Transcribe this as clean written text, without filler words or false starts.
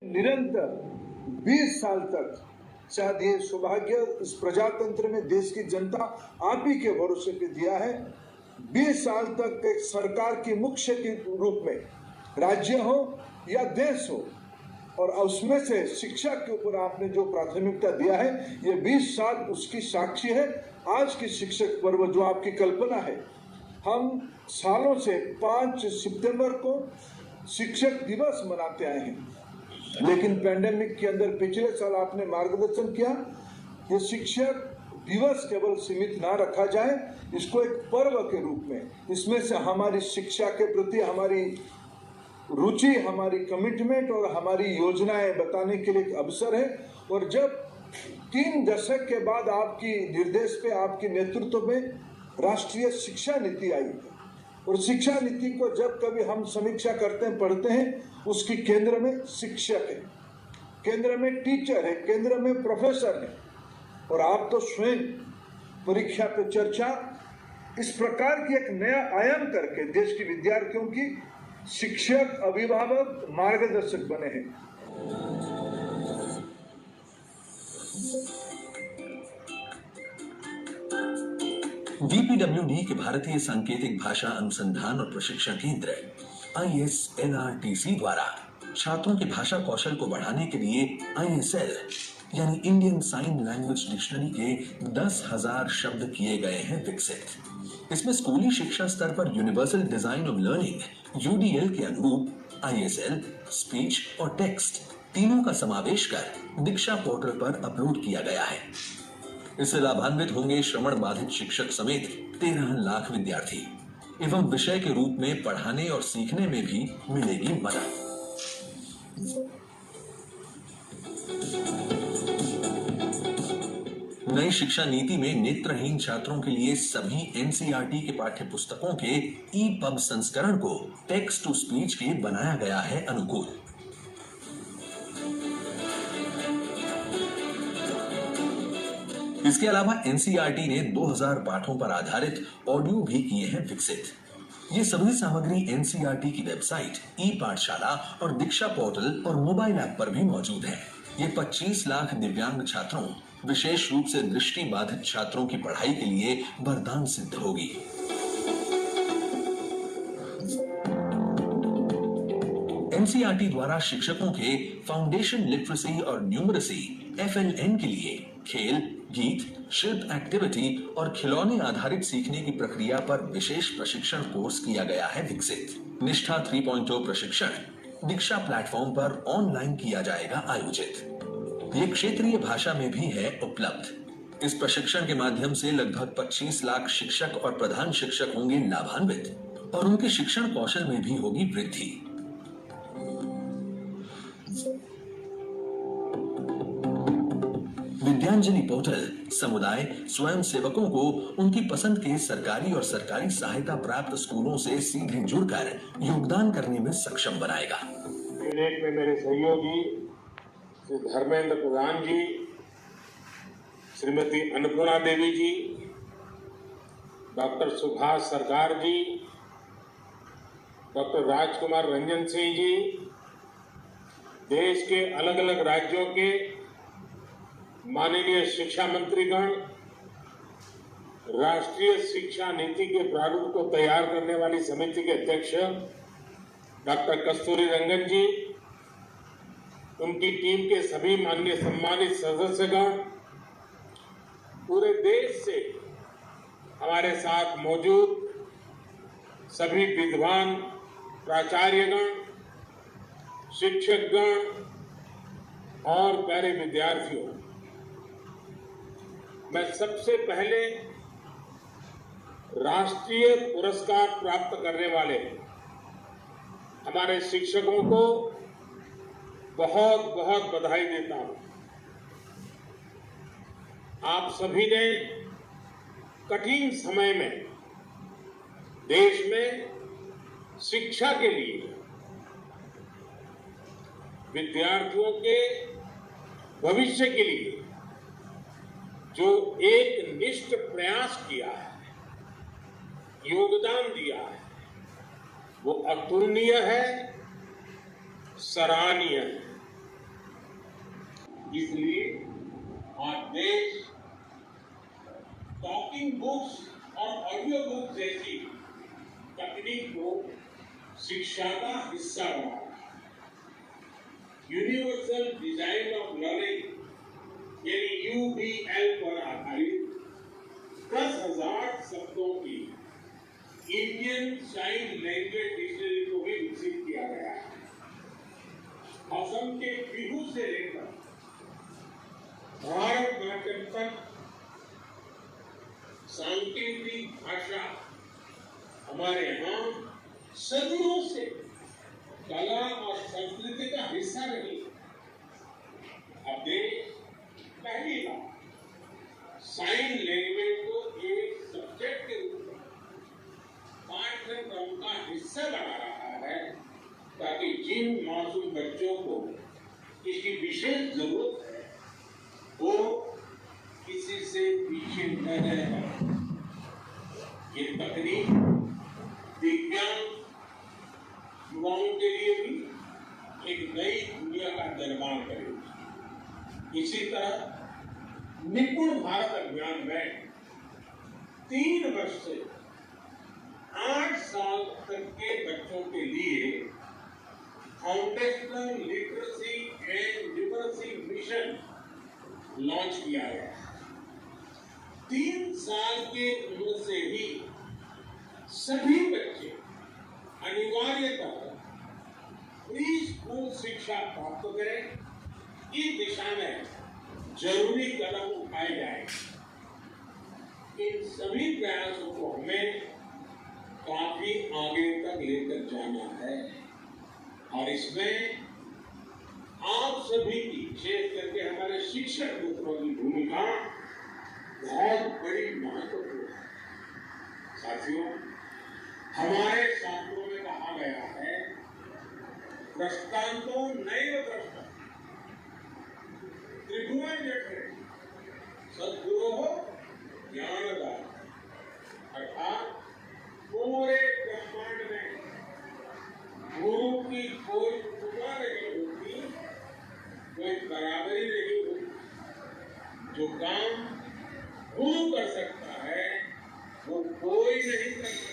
निरंतर 20 साल तक शायद ये सौभाग्य इस प्रजातंत्र में देश की जनता आप ही के भरोसे पे दिया है। 20 साल तक एक सरकार की मुख्य के रूप में राज्य हो या देश हो, और उसमें से शिक्षा के ऊपर आपने जो प्राथमिकता दिया है, ये 20 साल उसकी साक्षी है। आज की शिक्षक पर्व जो आपकी कल्पना है, हम सालों से 5 सितंबर को शिक्षक दिवस मनाते आए हैं, लेकिन पैंडेमिक के अंदर पिछले साल आपने मार्गदर्शन किया, ये शिक्षक दिवस केवल सीमित ना रखा जाए, इसको एक पर्व के रूप में, इसमें से हमारी शिक्षा के प्रति हमारी रुचि, हमारी कमिटमेंट और हमारी योजनाएं बताने के लिए एक अवसर है। और जब 3 दशक के बाद आपकी निर्देश पे, आपके नेतृत्व में राष्ट्रीय शिक्षा नीति आई, और शिक्षा नीति को जब कभी हम समीक्षा करते हैं, पढ़ते हैं, उसकी केंद्र में शिक्षक है, केंद्र में टीचर है, केंद्र में प्रोफेसर है, और आप तो स्वयं परीक्षा पे चर्चा इस प्रकार की एक नया आयाम करके देश के विद्यार्थियों की शिक्षक, अभिभावक, मार्गदर्शक बने हैं। डीपीडब्ल्यूडी के भारतीय सांकेतिक भाषा अनुसंधान और प्रशिक्षण केंद्र ISLRTC द्वारा छात्रों के भाषा कौशल को बढ़ाने के लिए ISL यानी इंडियन साइन लैंग्वेज डिक्शनरी के 10,000 शब्द किए गए हैं विकसित। इसमें स्कूली शिक्षा स्तर पर universal design of learning UDL के अनुरूप ISL, स्पीच और टेक्स्ट तीनों का समावेश कर दीक्षा पोर्टल पर अपलोड किया गया है। इससे लाभान्वित होंगे श्रवण बाधित शिक्षक समेत 13 लाख विद्यार्थी एवं विषय के रूप में पढ़ाने और सीखने में भी मिलेगी मदद। नई शिक्षा नीति में नेत्रहीन छात्रों के लिए सभी NCERT के पाठ्य पुस्तकों के EPUB संस्करण को टेक्स्ट टू स्पीच के बनाया गया है अनुकूल। इसके अलावा NCERT ने 2000 पाठों पर आधारित ऑडियो भी किए हैं विकसित। ये सभी सामग्री NCERT की वेबसाइट, ई-पाठशाला और दीक्षा पोर्टल और मोबाइल ऐप पर भी मौजूद है। ये 25 लाख दिव्यांग छात्रों, विशेष रूप से दृष्टि बाधित छात्रों की पढ़ाई के लिए वरदान सिद्ध होगी। NCERT द्वारा शिक्षकों के फाउंडेशन लिटरेसी और न्यूमरेसी FLN के लिए खेल, गीत, शिल्प एक्टिविटी और खिलौने आधारित सीखने की प्रक्रिया पर विशेष प्रशिक्षण कोर्स किया गया है विकसित। निष्ठा 3.0 प्रशिक्षण दीक्षा प्लेटफॉर्म पर ऑनलाइन किया जाएगा आयोजित। ये क्षेत्रीय भाषा में भी है उपलब्ध। इस प्रशिक्षण के माध्यम से लगभग 25 लाख शिक्षक और प्रधान शिक्षक होंगे लाभान्वित और उनके शिक्षण कौशल में भी होगी वृद्धि। विद्यांजलि पोर्टल समुदाय स्वयं सेवकों को उनकी पसंद के सरकारी और सरकारी सहायता प्राप्त स्कूलों से सीधे जुड़कर योगदान करने में सक्षम बनाएगा। में मेरे सहयोगी श्री धर्मेंद्र प्रधान जी, श्रीमती अन्नपूर्णा देवी जी, डॉक्टर सुभाष सरकार जी, डॉक्टर राजकुमार रंजन सिंह जी, देश के अलग अलग राज्यों के माननीय शिक्षा मंत्रीगण, राष्ट्रीय शिक्षा नीति के प्रारूप को तैयार करने वाली समिति के अध्यक्ष डॉक्टर कस्तूरी रंगन जी, उनकी टीम के सभी माननीय सम्मानित सदस्यगण, पूरे देश से हमारे साथ मौजूद सभी विद्वान प्राचार्यगण, शिक्षकगण और प्यारे विद्यार्थियों, मैं सबसे पहले राष्ट्रीय पुरस्कार प्राप्त करने वाले हमारे शिक्षकों को बहुत बहुत बधाई देता हूं। आप सभी ने कठिन समय में देश में शिक्षा के लिए, विद्यार्थियों के भविष्य के लिए जो एक निष्ठ प्रयास किया है, योगदान दिया है, वो अतुलनीय है, सराहनीय है। इसलिए आज देश टॉकिंग बुक्स और ऑडियो बुक्स जैसी तकनीक को शिक्षा का हिस्सा बना रहा है। यूनिवर्सल डिजाइन ऑफ लर्निंग यानी यूडीएल पर आधारित 10,000 शब्दों की इंडियन साइन लैंग्वेज डिक्शनरी को भी विकसित किया गया है। असम के बिहू से लेकर भारतनाट्यम तक सांकेतिक भाषा हमारे यहाँ सदियों से कला और संस्कृति का हिस्सा रही। अब देश पहली बार साइन लैंग्वेज को एक सब्जेक्ट के रूप में पाठ्यक्रम का हिस्सा बना रहा है, ताकि जिन मासूम बच्चों को इसकी विशेष जरूरत है वो किसी से पीछे न रह जाए। ये तकनीक विज्ञान युवाओं के लिए भी एक नई दुनिया का निर्माण करेगी। इसी तरह निपुण भारत अभियान में 3 वर्ष से 8 साल तक के बच्चों के लिए foundational literacy and literacy mission launch किया गया। 3 साल के उम्र से ही सभी बच्चे अनिवार्यतः प्री स्कूल शिक्षा प्राप्त करें। इस दिशा में जरूरी कदम उठाए जाए। इन सभी प्रयासों को हमें काफी आगे तक लेकर जाना है और इसमें आप सभी की, विशेष करके हमारे शिक्षक मित्रों की भूमिका बहुत बड़ी महत्वपूर्ण है। साथियों, हमारे शास्त्रों में कहा गया है, दृष्टांतो नैव दृष्टा त्रिभुवन जठरे सद्गुरो ज्ञानदान। अर्थात पूरे ब्रह्मांड में गुरु की कोई उपमा नहीं होती, कोई बराबरी नहीं होती। जो काम गुरु कर सकता है वो कोई नहीं कर सकता।